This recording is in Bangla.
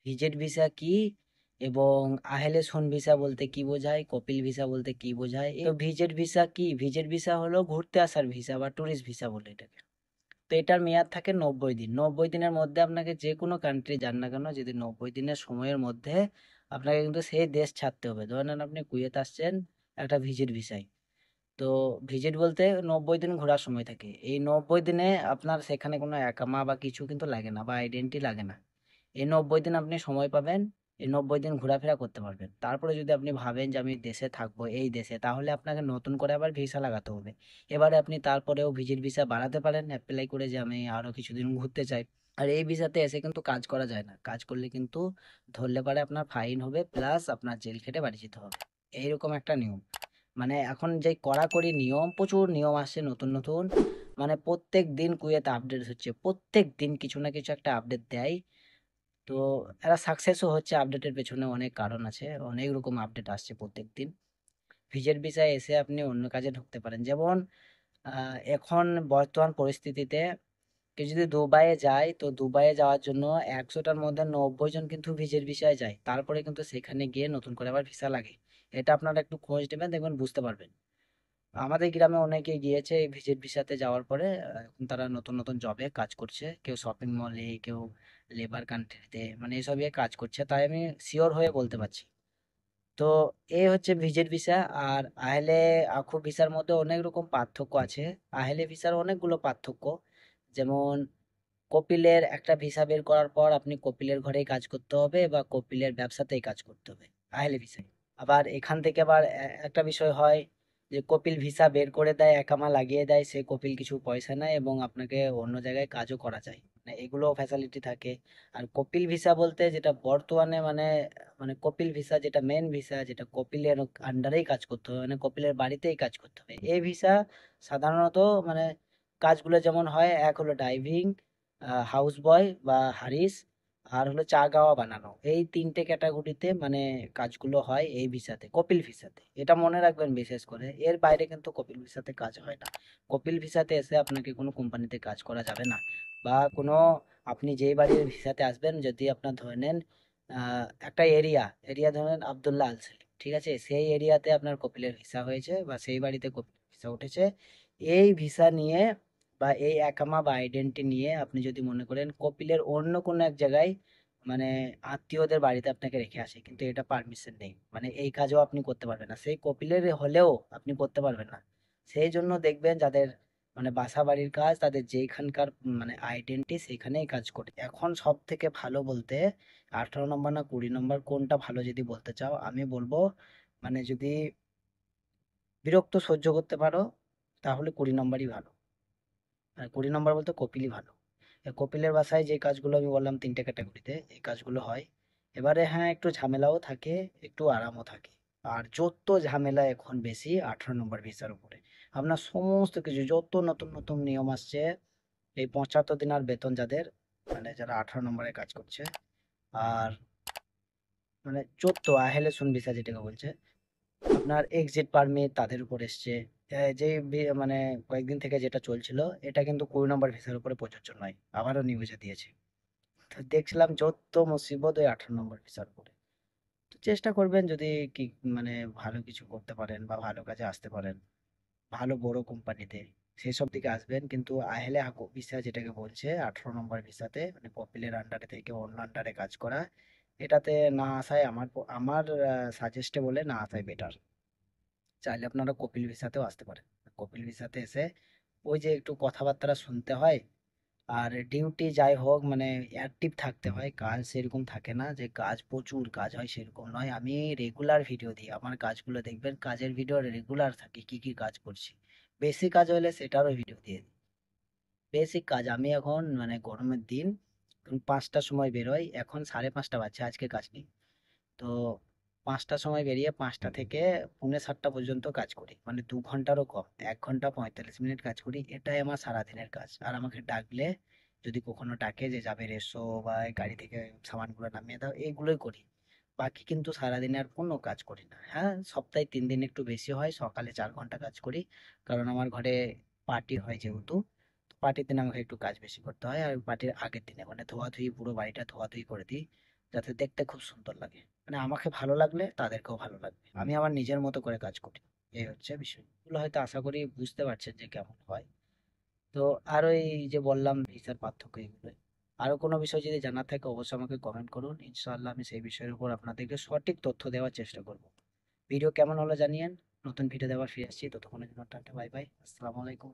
ভিজিট ভিসা কি এবং আহেলে ভিসা বলতে কি বোঝায়, কপিল ভিসা বলতে কি বোঝায়। তো ভিজিট ভিসা কি? ভিজিট ভিসা হলো ঘুরতে আসার ভিসা বা ট্যুরিস্ট ভিসা বলে এটাকে। তো এটার মেয়াদ থাকে 90 দিন। 90 দিনের মধ্যে আপনাকে যে কোনো কান্ট্রি যান না কেন, যদি 90 দিনের সময়ের মধ্যে আপনাকে কিন্তু সেই দেশ ছাড়তে হবে। ধরে নেন আপনি কুয়েত আসছেন একটা ভিজিট ভিসায়। তো ভিজিট বলতে 90 দিন ঘোরার সময় থাকে। এই 90 দিনে আপনার সেখানে কোনো একামা বা কিছু কিন্তু লাগে না বা আইডেন্টি লাগে না। এই 90 দিন আপনি সময় পাবেন, এই 90 দিন ঘোরাফেরা করতে পারবেন। তারপরে যদি আপনি ভাবেন যে আমি দেশে থাকবো এই দেশে, তাহলে আপনাকে নতুন করে আবার ভিসা লাগাতে হবে। এবারে আপনি তারপরেও ভিজিট ভিসা বাড়াতে পারেন অ্যাপ্লাই করে, যে আমি আরো কিছুদিন ঘুরতে চাই। আর এই ভিসাতে এসে কিন্তু কাজ করা যায় না, কাজ করলে কিন্তু ধরলে পারে আপনার ফাইন হবে, প্লাস আপনার জেল খেটে বাড়ি যেতে হবে। এইরকম একটা নিয়ম। মানে এখন যে কড়াকড়ি নিয়ম, প্রচুর নিয়ম আসছে নতুন নতুন। মানে প্রত্যেক দিন কুয়েত আপডেট হচ্ছে, প্রত্যেক দিন কিছু না কিছু একটা আপডেট দেয়। তো এরা সাকসেসও হচ্ছে, আপডেটের পেছনে অনেক কারণ আছে, অনেক রকম আপডেট আসছে প্রত্যেক দিন। ভিজের ভিসায় এসে আপনি অন্য কাজে ঢুকতে পারেন। যেমন এখন বর্তমান পরিস্থিতিতে কেউ যদি দুবাইয়ে যায়, তো দুবাইয়ে যাওয়ার জন্য 100টার মধ্যে 90 জন কিন্তু ভিজের ভিসায় যায়, তারপরে কিন্তু সেখানে গিয়ে নতুন করে আবার ভিসা লাগে। এটা আপনারা একটু খোঁজ নেবেন, দেখবেন বুঝতে পারবেন। আমাদের গ্রামে অনেকে গিয়েছে এই ভিজিট ভিসাতে যাওয়ার পরে, এখন তারা নতুন নতুন জবে কাজ করছে, কেউ শপিং মলে, কেউ লেবার কান্ট্রিতে, মানে এসব কাজ করছে, তাই আমি শিওর হয়ে বলতে পারছি। তো এই হচ্ছে ভিজিট ভিসা। আর আহলে আখু ভিসার মধ্যে অনেক রকম পার্থক্য আছে। আহলে ভিসার অনেকগুলো পার্থক্য। যেমন কপিলের একটা ভিসা বের করার পর আপনি কপিলের ঘরেই কাজ করতে হবে বা কপিলের ব্যবসাতেই কাজ করতে হবে আহলে ভিসায়। আবার এখান থেকে আবার একটা বিষয় হয় যে কপিল ভিসা বের করে দেয়, একামা লাগিয়ে দেয়, সে কপিল কিছু পয়সা নেয় এবং আপনাকে অন্য জায়গায় কাজও করা যায়, মানে এগুলো ফ্যাসিলিটি থাকে। আর কপিল ভিসা বলতে যেটা বর্তমানে মানে, মানে কপিল ভিসা যেটা মেন ভিসা, যেটা কপিলের আন্ডারেই কাজ করতে হবে, মানে কপিলের বাড়িতেই কাজ করতে হবে। এই ভিসা সাধারণত মানে কাজগুলো যেমন হয়, এক হলো ডাইভিং, হাউস বয় বা হারিস, আর হলো চা গাওয়া বানানো, এই তিনটে ক্যাটাগরিতে মানে কাজগুলো হয় এই ভিসাতে, কপিল ভিসাতে। এটা মনে রাখবেন বিশেষ করে, এর বাইরে কিন্তু কপিল ভিসাতে কাজ হয় না। কপিল ভিসাতে এসে আপনাকে কোনো কোম্পানিতে কাজ করা যাবে না, বা কোনো, আপনি যেই বাড়ির ভিসাতে আসবেন, যদি আপনার ধরে নেন একটা এরিয়া, ধরেন আবদুল্লাহ আল সেলিম, ঠিক আছে, সেই এরিয়াতে আপনার কপিলের ভিসা হয়েছে বা সেই বাড়িতে কপিল ভিসা উঠেছে, এই ভিসা নিয়ে বা এই একামা বা আইডেন্টি নিয়ে আপনি যদি মনে করেন কপিলের অন্য কোনো এক জায়গায়, মানে আত্মীয়দের বাড়িতে আপনাকে রেখে আসে, কিন্তু এটা পারমিশন নেই, মানে এই কাজও আপনি করতে পারবেন না, সেই কপিলের হলেও আপনি করতে পারবেন না। সেই জন্য দেখবেন যাদের মানে বাসা বাড়ির কাজ, তাদের যেইখানকার মানে আইডেন্টি সেখানেই কাজ করে। এখন সব থেকে ভালো বলতে 18 নম্বর না 20 নম্বর কোনটা ভালো যদি বলতে চাও, আমি বলবো মানে যদি বিরক্ত সহ্য করতে পারো তাহলে 20 নম্বরই ভালো। আর 20 নম্বর বলতে কপিলই ভালো। কপিলের বাসায় যে কাজগুলো আমি বললাম তিনটে ক্যাটাগরিতে, এই কাজগুলো হয়। এবারে হ্যাঁ, একটু ঝামেলাও থাকে, একটু আরামও থাকে। আর যত ঝামেলা এখন বেশি 18 নম্বর ভিসার উপরে। আপনার সমস্ত কিছু যত নতুন নতুন নিয়ম আসছে, এই 75 দিন আর বেতন যাদের, মানে যারা 18 নম্বরে কাজ করছে। আর মানে যত আহেলে ভিসা যেটাকে বলছে, আপনার এক্সিট পারমিট তাদের উপর এসছে। যে মানে কয়েকদিন থেকে যেটা চলছিল, এটা কিন্তু 20 নম্বর ভিসার উপরে প্রযোজ্য নয়, আবারও নিউজে দিয়েছে। তো দেখছিলাম যত মুসিবত ওই 18 নম্বর ভিসার উপরে। তো চেষ্টা করবেন যদি কি মানে ভালো কিছু করতে পারেন বা ভালো কাজে আসতে পারেন, ভালো বড় কোম্পানিতে, সেই সব দিকে আসবেন। কিন্তু আহলে হাকুক ভিসা যেটাকে বলছে 18 নম্বর ভিসাতে, মানে কপিলের আন্ডারে থেকে অন্য আন্ডারে কাজ করা, এটাতে না আসায় আমার সাজেস্টে বলে না আসাই বেটার। চাইলে আপনারা কপিল ভিসাতেও আসতে পারেন। কপিল ভিসাতে এসে ওই যে একটু কথাবার্তা শুনতে হয়, আর ডিউটি যাই হোক মানে অ্যাক্টিভ থাকতে হয়, কাজ সেরকম থাকে না যে কাজ প্রচুর কাজ হয় সেরকম নয়। আমি রেগুলার ভিডিও দিই, আমার কাজগুলো দেখবেন, কাজের ভিডিও রেগুলার থাকে, কি কি কাজ করছি। বেশি কাজ হলে সেটারও ভিডিও দিয়ে দিই। বেসিক কাজ আমি এখন মানে গরমের দিন 5টার সময় বেরোই, এখন 5:30 বাজছে, আজকে কাজ নেই। তো 5টার সময় বেরিয়ে 5টা থেকে পৌনে 7টা পর্যন্ত কাজ করি, মানে 2 ঘন্টারও কম, 1 ঘন্টা 45 মিনিট কাজ করি। এটাই আমার সারাদিনের কাজ। আর আমাকে ডাকলে, যদি কখনো ডাকে যে যাবে এসো বা এই গাড়ি থেকে সামানগুলো নামিয়ে দাও, এইগুলোই করি। বাকি কিন্তু সারাদিনে আর কোনো কাজ করি না। হ্যাঁ, সপ্তাহে 3 দিন একটু বেশি হয়, সকালে 4 ঘন্টা কাজ করি, কারণ আমার ঘরে পার্টি হয় যেহেতু। পার্টির দিন আমাকে একটু কাজ বেশি করতে হয়, আর পার্টির আগের দিনে মানে ধোয়াধুয়ি, পুরো বাড়িটা ধোয়াধুয়ি করে দিই। যাতে দেখতে খুব সুন্দর লাগে। মানে আমাকে ভালো লাগলে তাদেরকেও ভালো লাগবে। আমি আমার নিজের মতো করে কাজ করি। এই হচ্ছে বিষয়। এগুলো হয়তো আশা করি বুঝতে পারছেন যে কেমন হয়। তো আরো এই যে বললাম ভিসার পার্থক্য এগুলোই। আরো কোনো বিষয় যদি জানার থাকে অবশ্যই আমাকে কমেন্ট করুন। ইনশাআল্লাহ আমি সেই বিষয়ের উপর আপনাদেরকে সঠিক তথ্য দেওয়ার চেষ্টা করব। ভিডিও কেমন হলো জানিয়েন। নতুন ভিডিও দেওয়ার ফিরে আসছি। ততক্ষণের জন্য টাটা বাই বাই। আসসালামু আলাইকুম।